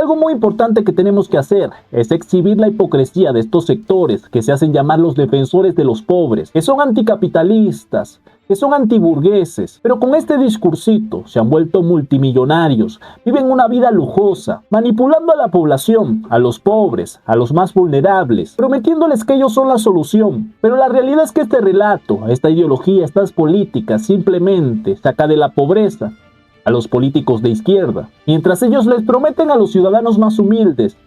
algo muy importante que tenemos que hacer es exhibir la hipocresía de estos sectores que se hacen llamar los defensores de los pobres, que son anticapitalistas, que son antiburgueses, pero con este discursito se han vuelto multimillonarios, viven una vida lujosa, manipulando a la población, a los pobres, a los más vulnerables, prometiéndoles que ellos son la solución. Pero la realidad es que este relato, esta ideología, estas políticas simplemente saca de la pobreza a los políticos de izquierda, mientras ellos les prometen a los ciudadanos más humildes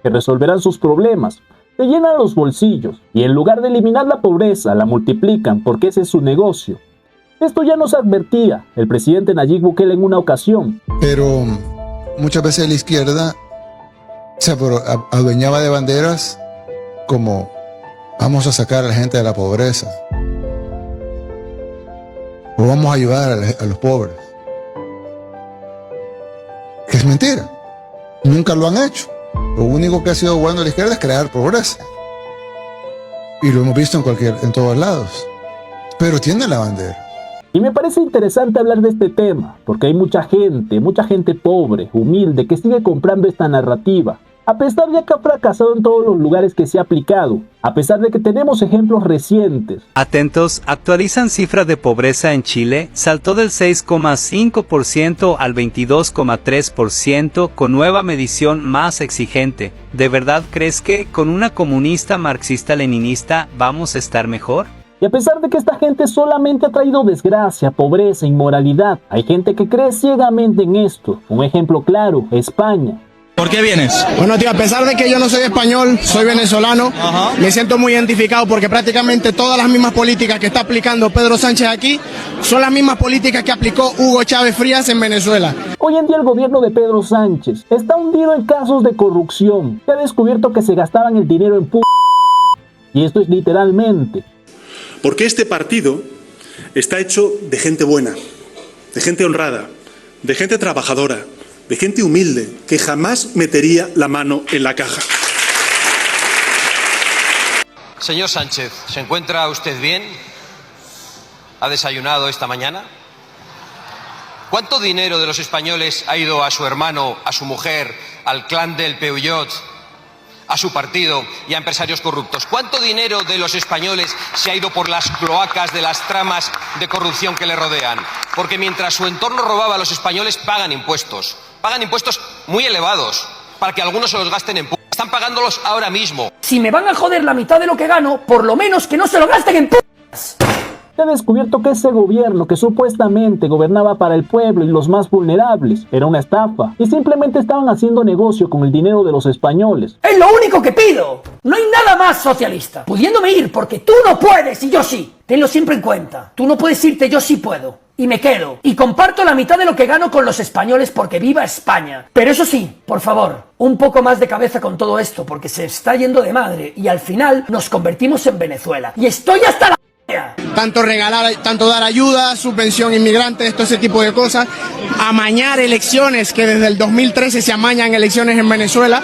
que resolverán sus problemas. Se llenan los bolsillos y en lugar de eliminar la pobreza, la multiplican porque ese es su negocio. Esto ya nos advertía el presidente Nayib Bukele en una ocasión. Pero muchas veces la izquierda se adueñaba de banderas como vamos a sacar a la gente de la pobreza o vamos a ayudar a los pobres. Que es mentira. Nunca lo han hecho. Lo único que ha sido bueno de la izquierda es crear pobreza. Y lo hemos visto en todos lados. Pero tiene la bandera. Y me parece interesante hablar de este tema, porque hay mucha gente pobre, humilde, que sigue comprando esta narrativa, a pesar de que ha fracasado en todos los lugares que se ha aplicado, a pesar de que tenemos ejemplos recientes. Atentos, actualizan cifra de pobreza en Chile, saltó del 6,5% al 22,3% con nueva medición más exigente. ¿De verdad crees que, con una comunista marxista-leninista, vamos a estar mejor? Y a pesar de que esta gente solamente ha traído desgracia, pobreza, inmoralidad, hay gente que cree ciegamente en esto. Un ejemplo claro, España. ¿Por qué vienes? Bueno, tío, a pesar de que yo no soy español, soy venezolano, me siento muy identificado porque prácticamente todas las mismas políticas que está aplicando Pedro Sánchez aquí son las mismas políticas que aplicó Hugo Chávez Frías en Venezuela. Hoy en día el gobierno de Pedro Sánchez está hundido en casos de corrupción. Se ha descubierto que se gastaban el dinero en y esto es literalmente. Porque este partido está hecho de gente buena, de gente honrada, de gente trabajadora, de gente humilde, que jamás metería la mano en la caja. Señor Sánchez, ¿se encuentra usted bien? ¿Ha desayunado esta mañana? ¿Cuánto dinero de los españoles ha ido a su hermano, a su mujer, al clan del Peugeot, a su partido y a empresarios corruptos? ¿Cuánto dinero de los españoles se ha ido por las cloacas de las tramas de corrupción que le rodean? Porque mientras su entorno robaba, los españoles pagan impuestos muy elevados para que algunos se los gasten en están pagándolos ahora mismo. Si me van a joder la mitad de lo que gano, por lo menos que no se lo gasten en Se ha descubierto que ese gobierno que supuestamente gobernaba para el pueblo y los más vulnerables era una estafa y simplemente estaban haciendo negocio con el dinero de los españoles. Es lo único que pido. No hay nada más socialista. Pudiéndome ir porque tú no puedes y yo sí. Tenlo siempre en cuenta. Tú no puedes irte, yo sí puedo. Y me quedo. Y comparto la mitad de lo que gano con los españoles porque viva España. Pero eso sí, por favor, un poco más de cabeza con todo esto porque se está yendo de madre y al final nos convertimos en Venezuela. Y estoy hasta la... Tanto regalar, tanto dar ayuda, subvención inmigrantes, todo ese tipo de cosas, amañar elecciones, que desde el 2013 se amañan elecciones en Venezuela,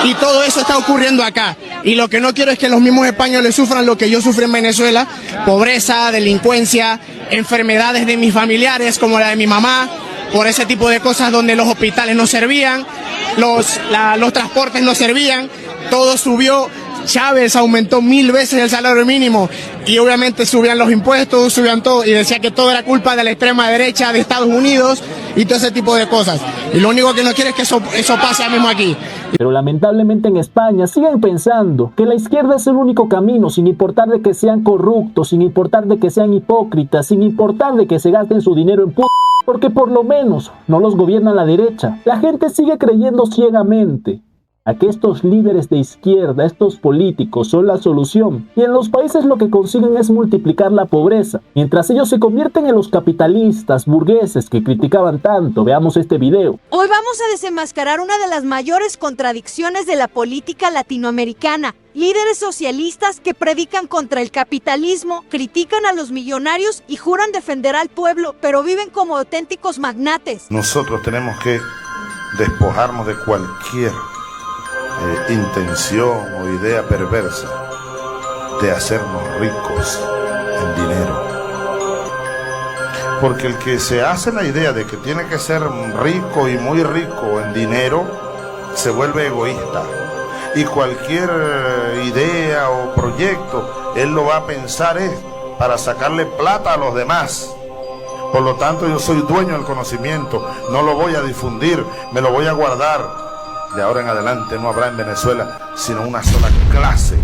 y todo eso está ocurriendo acá. Y lo que no quiero es que los mismos españoles sufran lo que yo sufrí en Venezuela: pobreza, delincuencia, enfermedades de mis familiares como la de mi mamá, por ese tipo de cosas donde los hospitales no servían, los transportes no servían, todo subió. Chávez aumentó 1000 veces el salario mínimo y obviamente subían los impuestos, subían todo y decía que todo era culpa de la extrema derecha de Estados Unidos y todo ese tipo de cosas. Y lo único que no quiere es que eso pase ahora mismo aquí. Pero lamentablemente en España siguen pensando que la izquierda es el único camino, sin importar de que sean corruptos, sin importar de que sean hipócritas, sin importar de que se gasten su dinero en porque por lo menos no los gobierna la derecha. La gente sigue creyendo ciegamente a que estos líderes de izquierda, estos políticos, son la solución. Y en los países lo que consiguen es multiplicar la pobreza, mientras ellos se convierten en los capitalistas burgueses que criticaban tanto. Veamos este video. Hoy vamos a desenmascarar una de las mayores contradicciones de la política latinoamericana. Líderes socialistas que predican contra el capitalismo, critican a los millonarios y juran defender al pueblo, pero viven como auténticos magnates. Nosotros tenemos que despojarnos de cualquier intención o idea perversa de hacernos ricos en dinero, porque el que se hace la idea de que tiene que ser rico y muy rico en dinero se vuelve egoísta. Y cualquier idea o proyecto, él lo va a pensar para sacarle plata a los demás. Por lo tanto, yo soy dueño del conocimiento, no lo voy a difundir, me lo voy a guardar. De ahora en adelante no habrá en Venezuela sino una sola clase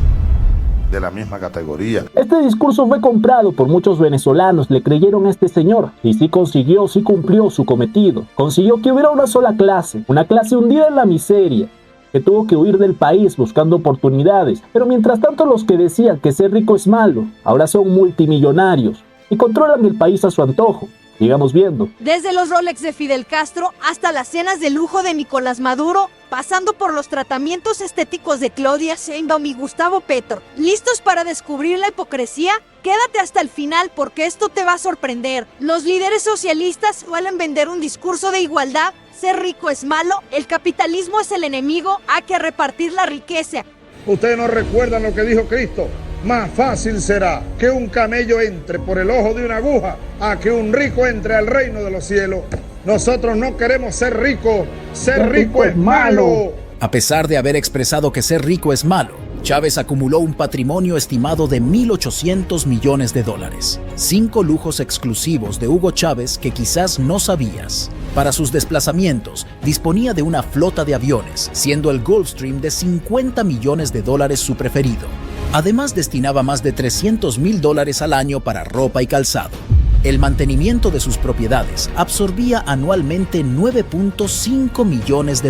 de la misma categoría. Este discurso fue comprado por muchos venezolanos, le creyeron a este señor y sí cumplió su cometido. Consiguió que hubiera una sola clase, una clase hundida en la miseria, que tuvo que huir del país buscando oportunidades. Pero mientras tanto, los que decían que ser rico es malo, ahora son multimillonarios y controlan el país a su antojo. Sigamos viendo. Desde los Rolex de Fidel Castro hasta las cenas de lujo de Nicolás Maduro, pasando por los tratamientos estéticos de Claudia Sheinbaum y Gustavo Petro. ¿Listos para descubrir la hipocresía? Quédate hasta el final porque esto te va a sorprender. Los líderes socialistas suelen vender un discurso de igualdad. Ser rico es malo, el capitalismo es el enemigo, hay que repartir la riqueza. Ustedes no recuerdan lo que dijo Cristo. Más fácil será que un camello entre por el ojo de una aguja a que un rico entre al reino de los cielos. Nosotros no queremos ser ricos, ser rico es malo. A pesar de haber expresado que ser rico es malo, Chávez acumuló un patrimonio estimado de $1.800 millones. 5 lujos exclusivos de Hugo Chávez que quizás no sabías. Para sus desplazamientos, disponía de una flota de aviones, siendo el Gulfstream de $50 millones su preferido. Además, destinaba más de $300.000 al año para ropa y calzado. El mantenimiento de sus propiedades absorbía anualmente $9.5 millones.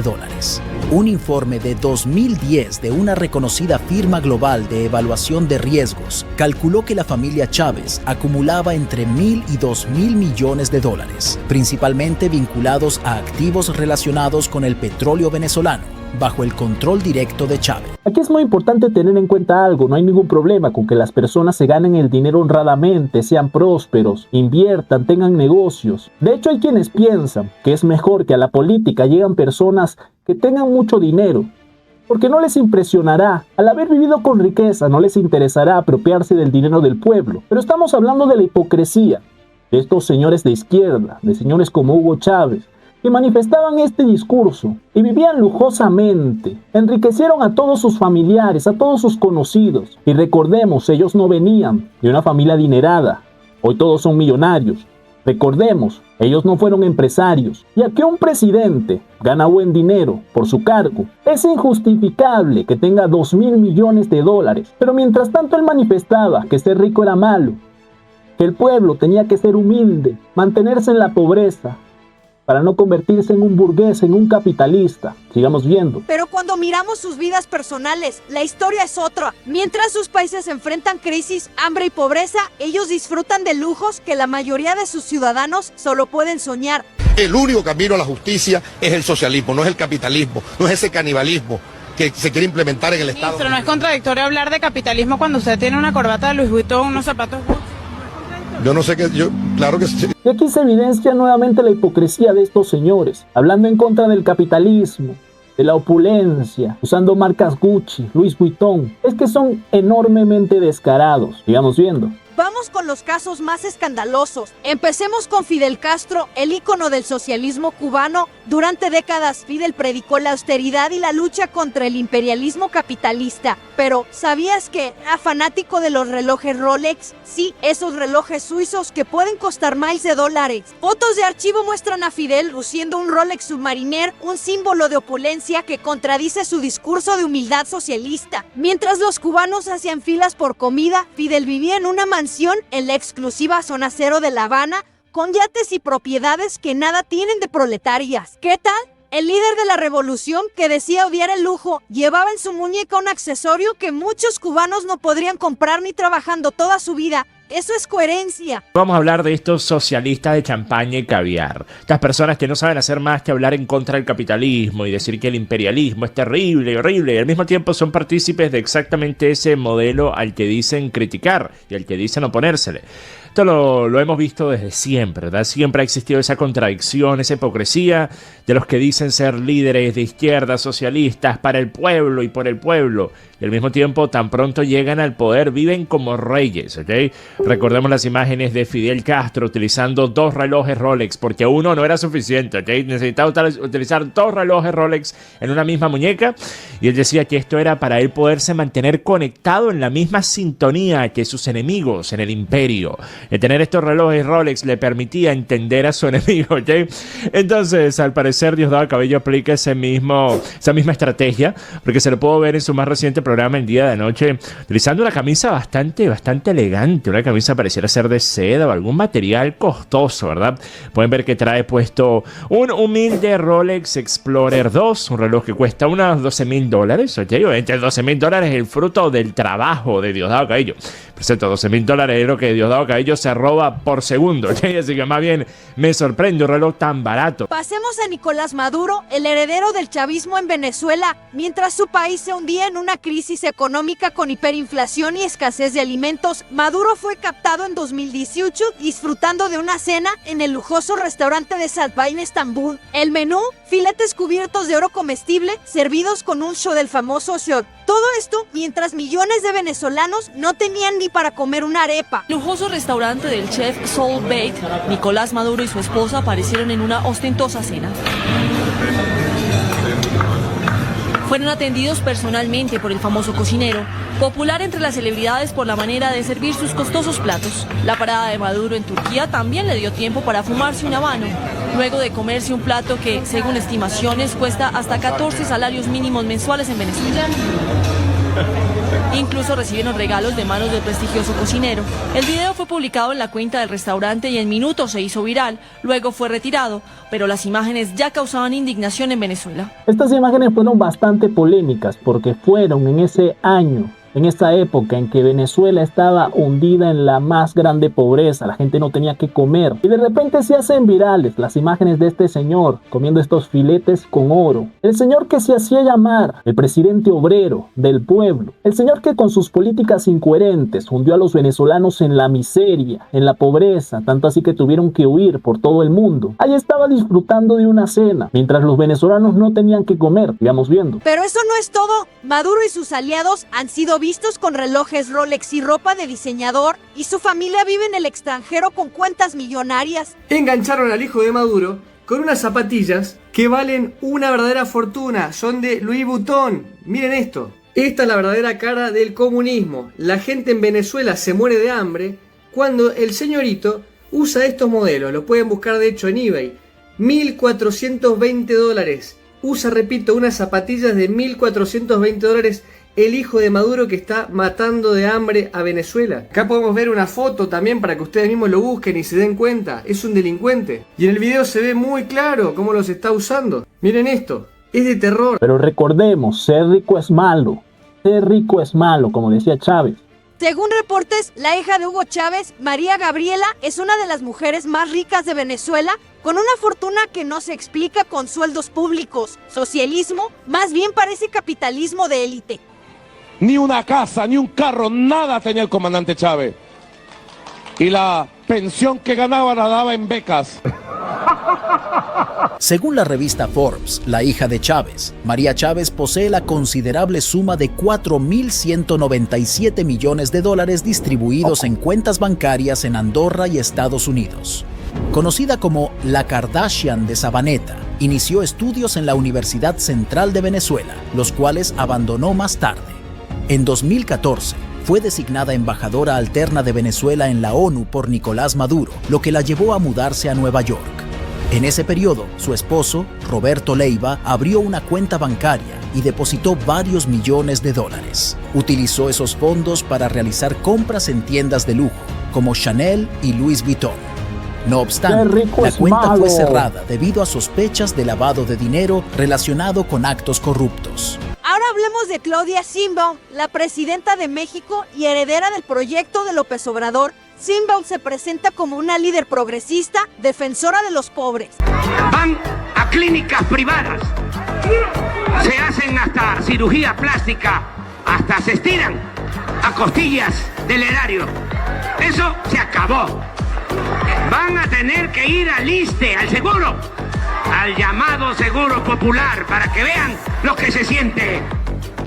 Un informe de 2010 de una reconocida firma global de evaluación de riesgos calculó que la familia Chávez acumulaba entre $1.000 y $2.000 millones, principalmente vinculados a activos relacionados con el petróleo venezolano, bajo el control directo de Chávez. Aquí es muy importante tener en cuenta algo, no hay ningún problema con que las personas se ganen el dinero honradamente, sean prósperos, inviertan, tengan negocios. De hecho, hay quienes piensan que es mejor que a la política lleguen personas que tengan mucho dinero, porque no les impresionará, al haber vivido con riqueza, no les interesará apropiarse del dinero del pueblo. Pero estamos hablando de la hipocresía de estos señores de izquierda, de señores como Hugo Chávez, que manifestaban este discurso y vivían lujosamente, enriquecieron a todos sus familiares, a todos sus conocidos. Y recordemos, ellos no venían de una familia adinerada, hoy todos son millonarios. Recordemos, ellos no fueron empresarios. Y a que un presidente gana buen dinero por su cargo, es injustificable que tenga $2.000 millones. Pero mientras tanto él manifestaba que ser rico era malo, que el pueblo tenía que ser humilde, mantenerse en la pobreza, para no convertirse en un burgués, en un capitalista. Sigamos viendo. Pero cuando miramos sus vidas personales, la historia es otra. Mientras sus países enfrentan crisis, hambre y pobreza, ellos disfrutan de lujos que la mayoría de sus ciudadanos solo pueden soñar. El único camino a la justicia es el socialismo, no es el capitalismo, no es ese canibalismo que se quiere implementar en el Estado. Pero no es contradictorio hablar de capitalismo cuando usted tiene una corbata de Louis Vuitton, unos zapatos. Yo no sé qué, claro que sí. Y aquí se evidencia nuevamente la hipocresía de estos señores, hablando en contra del capitalismo, de la opulencia, usando marcas Gucci, Louis Vuitton. Es que son enormemente descarados. Sigamos viendo. Vamos con los casos más escandalosos. Empecemos con Fidel Castro, el ícono del socialismo cubano. Durante décadas, Fidel predicó la austeridad y la lucha contra el imperialismo capitalista. Pero, ¿sabías que era fanático de los relojes Rolex? Sí, esos relojes suizos que pueden costar miles de dólares. Fotos de archivo muestran a Fidel luciendo un Rolex Submariner, un símbolo de opulencia que contradice su discurso de humildad socialista. Mientras los cubanos hacían filas por comida, Fidel vivía en una mansión en la exclusiva zona cero de La Habana, con yates y propiedades que nada tienen de proletarias. ¿Qué tal? El líder de la revolución, que decía odiar el lujo, llevaba en su muñeca un accesorio que muchos cubanos no podrían comprar ni trabajando toda su vida. Eso es coherencia. Vamos a hablar de estos socialistas de champaña y caviar. Estas personas que no saben hacer más que hablar en contra del capitalismo y decir que el imperialismo es terrible y horrible, y al mismo tiempo son partícipes de exactamente ese modelo al que dicen criticar y al que dicen oponérsele. Esto lo hemos visto desde siempre, ¿verdad? Siempre ha existido esa contradicción, esa hipocresía de los que dicen ser líderes de izquierda, socialistas, para el pueblo y por el pueblo. Y al mismo tiempo, tan pronto llegan al poder, viven como reyes, ¿ok? Recordemos las imágenes de Fidel Castro utilizando 2 relojes Rolex, porque uno no era suficiente, ¿ok? Necesitaba utilizar 2 relojes Rolex en una misma muñeca. Y él decía que esto era para él poderse mantener conectado en la misma sintonía que sus enemigos en el imperio. El tener estos relojes Rolex le permitía entender a su enemigo, ¿ok? Entonces, al parecer, Diosdado Cabello aplica esa misma estrategia, porque se lo puedo ver en su más reciente programa el día de anoche, utilizando una camisa bastante elegante, una camisa pareciera ser de seda o algún material costoso, ¿verdad? Pueden ver que trae puesto un humilde Rolex Explorer 2, un reloj que cuesta unos $12,000, ¿ok? Obviamente $12,000 es el fruto del trabajo de Diosdado Cabello. Por cierto, $12,000 es lo que Diosdado Cabello se roba por segundo, ¿ok? Así que más bien me sorprende un reloj tan barato. Pasemos a Nicolás Maduro, el heredero del chavismo en Venezuela, mientras su país se hundía en una crisis económica con hiperinflación y escasez de alimentos. Maduro fue captado en 2018 disfrutando de una cena en el lujoso restaurante de Salpa en Estambul. El menú, filetes cubiertos de oro comestible, servidos con un show del famoso shot. Todo esto mientras millones de venezolanos no tenían ni para comer una arepa. Lujoso restaurante del chef Soul Bait, Nicolás Maduro y su esposa aparecieron en una ostentosa cena. Fueron atendidos personalmente por el famoso cocinero, popular entre las celebridades por la manera de servir sus costosos platos. La parada de Maduro en Turquía también le dio tiempo para fumarse un habano, luego de comerse un plato que, según estimaciones, cuesta hasta 14 salarios mínimos mensuales en Venezuela. Incluso recibieron regalos de manos del prestigioso cocinero. El video fue publicado en la cuenta del restaurante y en minutos se hizo viral, luego fue retirado, pero las imágenes ya causaban indignación en Venezuela. Estas imágenes fueron bastante polémicas porque fueron en ese año, en esa época en que Venezuela estaba hundida en la más grande pobreza, la gente no tenía que comer, y de repente se hacen virales las imágenes de este señor comiendo estos filetes con oro. El señor que se hacía llamar el presidente obrero del pueblo, el señor que con sus políticas incoherentes hundió a los venezolanos en la miseria, en la pobreza, tanto así que tuvieron que huir por todo el mundo. Ahí estaba disfrutando de una cena, mientras los venezolanos no tenían que comer, sigamos viendo. Pero eso no es todo. Maduro y sus aliados han sido vistos con relojes Rolex y ropa de diseñador, y su familia vive en el extranjero con cuentas millonarias. Engancharon al hijo de Maduro con unas zapatillas que valen una verdadera fortuna, son de Louis Vuitton. Miren esto, esta es la verdadera cara del comunismo. La gente en Venezuela se muere de hambre cuando el señorito usa estos modelos, lo pueden buscar de hecho en eBay, $1.420. Usa, repito, unas zapatillas de $1.420, el hijo de Maduro que está matando de hambre a Venezuela. Acá podemos ver una foto también para que ustedes mismos lo busquen y se den cuenta. Es un delincuente. Y en el video se ve muy claro cómo los está usando. Miren esto, es de terror. Pero recordemos, ser rico es malo. Ser rico es malo, como decía Chávez. Según reportes, la hija de Hugo Chávez, María Gabriela, es una de las mujeres más ricas de Venezuela, con una fortuna que no se explica con sueldos públicos. Socialismo, más bien parece capitalismo de élite. Ni una casa, ni un carro, nada tenía el comandante Chávez. Y la pensión que ganaba la daba en becas. Según la revista Forbes, la hija de Chávez, María Chávez posee la considerable suma de $4.197 millones distribuidos en cuentas bancarias en Andorra y Estados Unidos. Conocida como la Kardashian de Sabaneta, inició estudios en la Universidad Central de Venezuela, los cuales abandonó más tarde. En 2014, fue designada embajadora alterna de Venezuela en la ONU por Nicolás Maduro, lo que la llevó a mudarse a Nueva York. En ese periodo, su esposo, Roberto Leiva, abrió una cuenta bancaria y depositó varios millones de dólares. Utilizó esos fondos para realizar compras en tiendas de lujo, como Chanel y Louis Vuitton. No obstante, la cuenta fue cerrada debido a sospechas de lavado de dinero relacionado con actos corruptos. Ahora hablemos de Claudia Sheinbaum, la presidenta de México y heredera del proyecto de López Obrador. Sheinbaum se presenta como una líder progresista, defensora de los pobres. Van a clínicas privadas, se hacen hasta cirugía plástica, hasta se estiran a costillas del erario. Eso se acabó. Van a tener que ir al ISSSTE, al seguro, al llamado seguro popular, para que vean lo que se siente.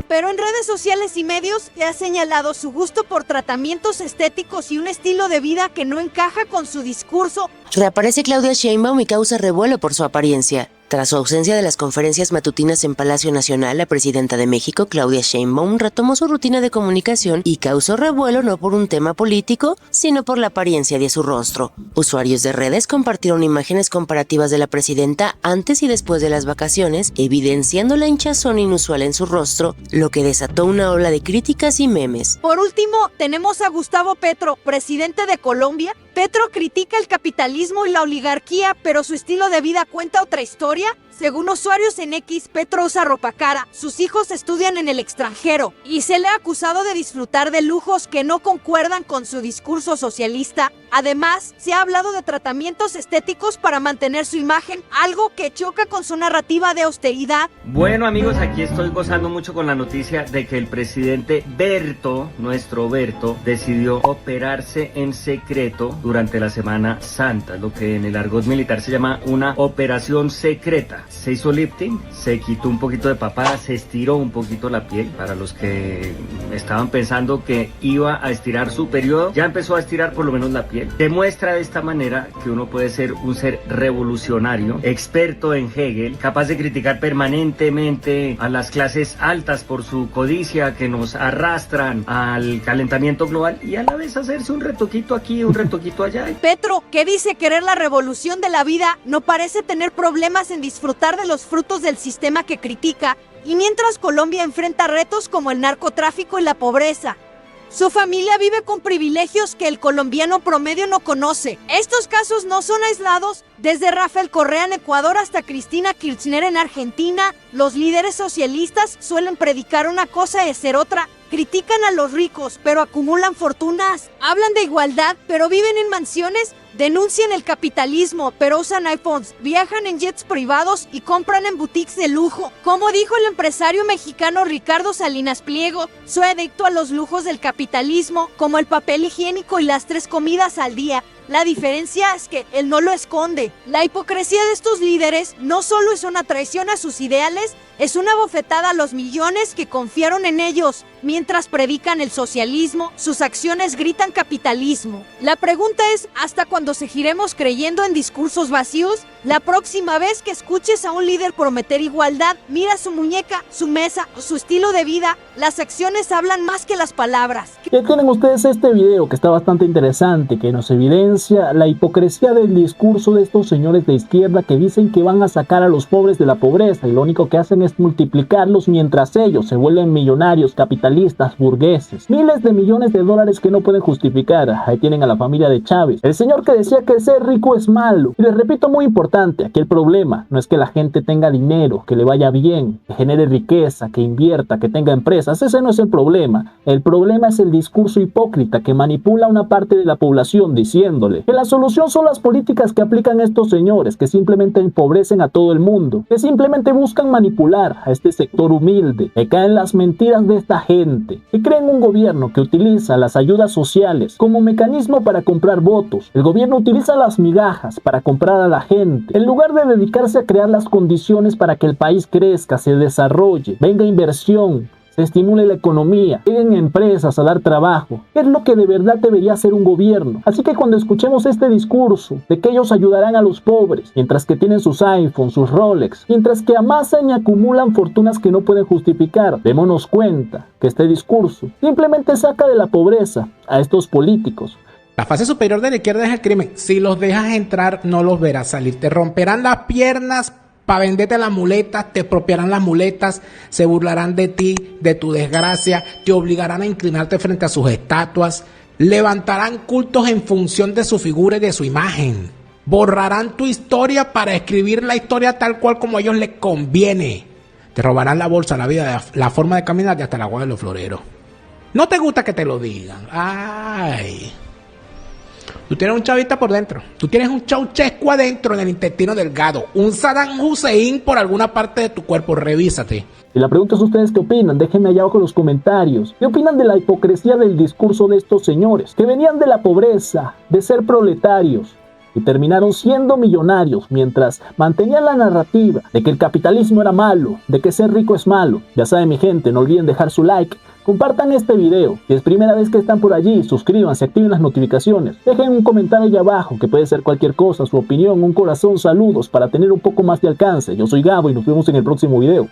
Pero en redes sociales y medios se ha señalado su gusto por tratamientos estéticos y un estilo de vida que no encaja con su discurso. Reaparece Claudia Sheinbaum y causa revuelo por su apariencia. Tras su ausencia de las conferencias matutinas en Palacio Nacional, la presidenta de México, Claudia Sheinbaum, retomó su rutina de comunicación y causó revuelo no por un tema político, sino por la apariencia de su rostro. Usuarios de redes compartieron imágenes comparativas de la presidenta antes y después de las vacaciones, evidenciando la hinchazón inusual en su rostro, lo que desató una ola de críticas y memes. Por último, tenemos a Gustavo Petro, presidente de Colombia. Petro critica el capitalismo y la oligarquía, pero su estilo de vida cuenta otra historia. Según usuarios en X, Petro usa ropa cara, sus hijos estudian en el extranjero y se le ha acusado de disfrutar de lujos que no concuerdan con su discurso socialista. Además, se ha hablado de tratamientos estéticos para mantener su imagen, algo que choca con su narrativa de austeridad. Bueno amigos, aquí estoy gozando mucho con la noticia de que el presidente Berto, nuestro Berto, decidió operarse en secreto durante la Semana Santa, lo que en el argot militar se llama una operación secreta. Se hizo lifting, se quitó un poquito de papada, se estiró un poquito la piel. Para los que estaban pensando que iba a estirar su periodo, ya empezó a estirar por lo menos la piel. Demuestra de esta manera que uno puede ser un ser revolucionario, experto en Hegel, capaz de criticar permanentemente a las clases altas por su codicia que nos arrastran al calentamiento global y a la vez hacerse un retoquito aquí, un retoquito allá. Petro, que dice querer la revolución de la vida, no parece tener problemas en disfrutar de los frutos del sistema que critica, y mientras Colombia enfrenta retos como el narcotráfico y la pobreza. Su familia vive con privilegios que el colombiano promedio no conoce. Estos casos no son aislados. Desde Rafael Correa en Ecuador hasta Cristina Kirchner en Argentina, los líderes socialistas suelen predicar una cosa y hacer otra. Critican a los ricos, pero acumulan fortunas. Hablan de igualdad, pero viven en mansiones. Denuncian el capitalismo, pero usan iPhones. Viajan en jets privados y compran en boutiques de lujo. Como dijo el empresario mexicano Ricardo Salinas Pliego, soy adicto a los lujos del capitalismo, como el papel higiénico y las 3 comidas al día. La diferencia es que él no lo esconde. La hipocresía de estos líderes no solo es una traición a sus ideales, es una bofetada a los millones que confiaron en ellos. Mientras predican el socialismo, sus acciones gritan capitalismo. La pregunta es, ¿hasta cuándo seguiremos creyendo en discursos vacíos? La próxima vez que escuches a un líder prometer igualdad, mira su muñeca, su mesa, su estilo de vida. Las acciones hablan más que las palabras. Ya tienen ustedes este video que está bastante interesante, que nos evidencia la hipocresía del discurso de estos señores de izquierda que dicen que van a sacar a los pobres de la pobreza y lo único que hacen es multiplicarlos mientras ellos se vuelven millonarios, capitalistas, burgueses. Miles de millones de dólares que no pueden justificar. Ahí tienen a la familia de Chávez, el señor que decía que ser rico es malo. Y les repito, muy importante, aquí el problema no es que la gente tenga dinero, que le vaya bien, que genere riqueza, que invierta, que tenga empresas. Ese no es el problema. El problema es el discurso hipócrita que manipula a una parte de la población diciéndole que la solución son las políticas que aplican estos señores, que simplemente empobrecen a todo el mundo, que simplemente buscan manipular a este sector humilde, que caen las mentiras de esta gente, que creen un gobierno que utiliza las ayudas sociales como mecanismo para comprar votos. El gobierno utiliza las migajas para comprar a la gente, en lugar de dedicarse a crear las condiciones para que el país crezca, se desarrolle, venga inversión, se estimule la economía, lleguen empresas a dar trabajo. Es lo que de verdad debería hacer un gobierno. Así que cuando escuchemos este discurso de que ellos ayudarán a los pobres, mientras que tienen sus iPhones, sus Rolex, mientras que amasan y acumulan fortunas que no pueden justificar, démonos cuenta que este discurso simplemente saca de la pobreza a estos políticos. La fase superior de la izquierda es el crimen. Si los dejas entrar, no los verás salir. Te romperán las piernas para venderte las muletas, te expropiarán las muletas, se burlarán de ti, de tu desgracia, te obligarán a inclinarte frente a sus estatuas, levantarán cultos en función de su figura y de su imagen, borrarán tu historia para escribir la historia tal cual como a ellos les conviene, te robarán la bolsa, la vida, la forma de caminar y hasta el agua de los floreros. ¿No te gusta que te lo digan? Ay. Tú tienes un chavista por dentro. Tú tienes un Ceausescu adentro en el intestino delgado. Un Saddam Hussein por alguna parte de tu cuerpo. Revísate. Y la pregunta es ustedes qué opinan, déjenme allá abajo en los comentarios. ¿Qué opinan de la hipocresía del discurso de estos señores? Que venían de la pobreza, de ser proletarios, y terminaron siendo millonarios mientras mantenían la narrativa de que el capitalismo era malo, de que ser rico es malo. Ya saben mi gente, no olviden dejar su like, compartan este video, si es primera vez que están por allí, suscríbanse, activen las notificaciones, dejen un comentario allá abajo, que puede ser cualquier cosa, su opinión, un corazón, saludos, para tener un poco más de alcance. Yo soy Gabo y nos vemos en el próximo video.